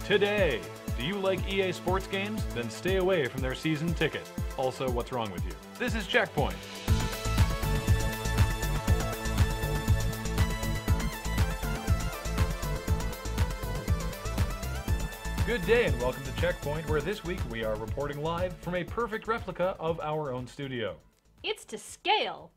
Today, do you like EA Sports games? Then stay away from their season ticket. Also, what's wrong with you? This is CheckPoint. Good day and welcome to CheckPoint, where this week we are reporting live from a perfect replica of our own studio. It's to scale!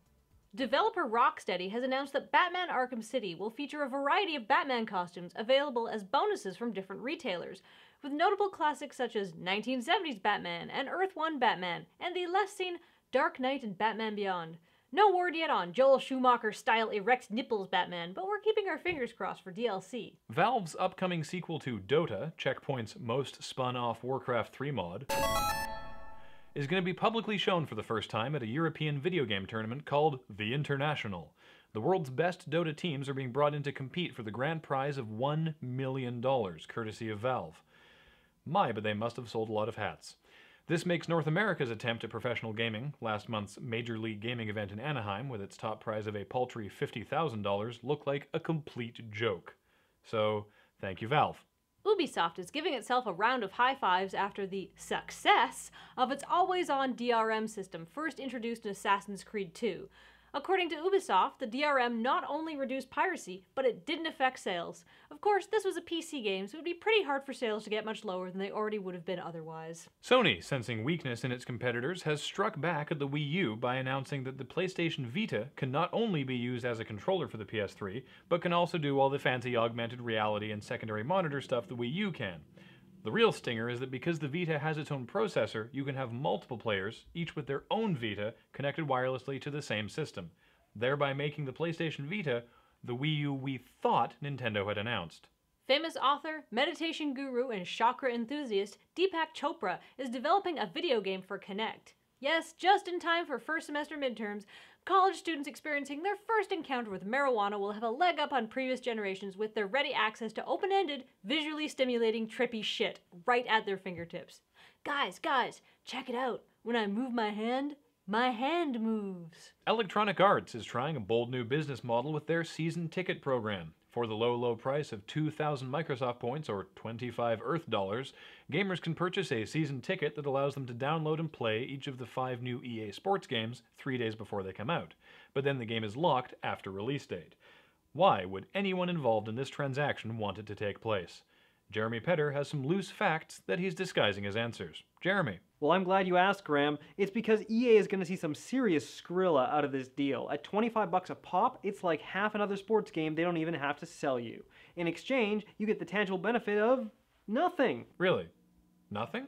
Developer Rocksteady has announced that Batman Arkham City will feature a variety of Batman costumes available as bonuses from different retailers, with notable classics such as 1970s Batman and Earth 1 Batman, and the less seen Dark Knight and Batman Beyond. No word yet on Joel Schumacher-style erect nipples Batman, but we're keeping our fingers crossed for DLC. Valve's upcoming sequel to Dota, CheckPoint's most spun-off Warcraft 3 mod, is going to be publicly shown for the first time at a European video game tournament called The International. The world's best Dota teams are being brought in to compete for the grand prize of $1 million, courtesy of Valve. My, but they must have sold a lot of hats. This makes North America's attempt at professional gaming, last month's Major League Gaming event in Anaheim with its top prize of a paltry $50,000, look like a complete joke. So, thank you, Valve. Ubisoft is giving itself a round of high fives after the success of its always-on DRM system first introduced in Assassin's Creed 2. According to Ubisoft, the DRM not only reduced piracy, but it didn't affect sales. Of course, this was a PC game, so it would be pretty hard for sales to get much lower than they already would have been otherwise. Sony, sensing weakness in its competitors, has struck back at the Wii U by announcing that the PlayStation Vita can not only be used as a controller for the PS3, but can also do all the fancy augmented reality and secondary monitor stuff the Wii U can. The real stinger is that because the Vita has its own processor, you can have multiple players, each with their own Vita, connected wirelessly to the same system, thereby making the PlayStation Vita the Wii U we thought Nintendo had announced. Famous author, meditation guru, and chakra enthusiast DEEPAK Chopra is developing a video game for Kinect. Yes, just in time for first semester midterms, college students experiencing their first encounter with marijuana will have a leg up on previous generations with their ready access to open-ended, visually stimulating, trippy shit right at their fingertips. Guys, check it out. When I move my hand moves. Electronic Arts is trying a bold new business model with their season ticket program. For the low price of 2,000 Microsoft points or 25 Earth dollars, gamers can purchase a season ticket that allows them to download and play each of the 5 new EA Sports games 3 days before they come out. But then the game is locked after release date. Why would anyone involved in this transaction want it to take place? Jeremy Petter has some loose facts that he's disguising as answers. Jeremy. Well, I'm glad you asked, Graham. It's because EA is going to see some serious Skrilla out of this deal. At $25 a pop, it's like half another sports game they don't even have to sell you. In exchange, you get the tangible benefit of nothing. Really? Nothing?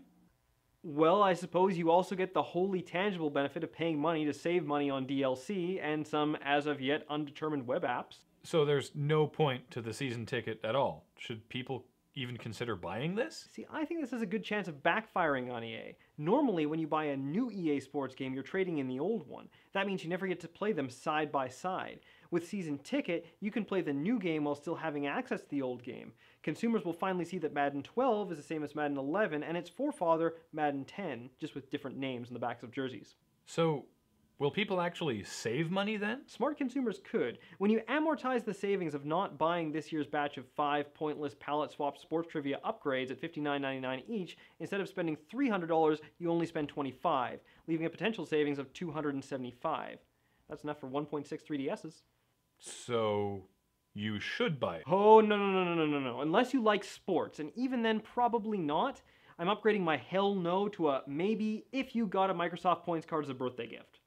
Well, I suppose you also get the wholly tangible benefit of paying money to save money on DLC and some as of yet undetermined web apps. So there's no point to the season ticket at all. Should people even consider buying this? See, I think this has a good chance of backfiring on EA. Normally, when you buy a new EA Sports game, you're trading in the old one. That means you never get to play them side by side. With Season Ticket, you can play the new game while still having access to the old game. Consumers will finally see that Madden 12 is the same as Madden 11 and its forefather, Madden 10, just with different names on the backs of jerseys. So, will people actually save money then? Smart consumers could. When you amortize the savings of not buying this year's batch of 5 pointless palette swap sports trivia upgrades at $59.99 each, instead of spending $300, you only spend $25, leaving a potential savings of $275. That's enough for 1.6 3DSs. So, you should buy it. Oh, no. Unless you like sports, and even then probably not. I'm upgrading my hell no to a maybe if you got a Microsoft Points card as a birthday gift.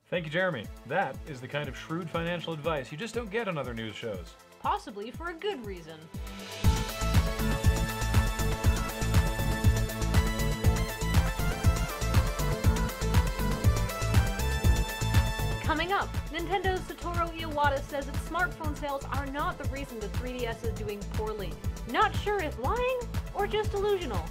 Thank you, Jeremy. That is the kind of shrewd financial advice you just don't get on other news shows. Possibly for a good reason. Coming up, Nintendo's Satoru Iwata says its smartphone sales are not the reason the 3DS is doing poorly. Not sure if lying or just delusional.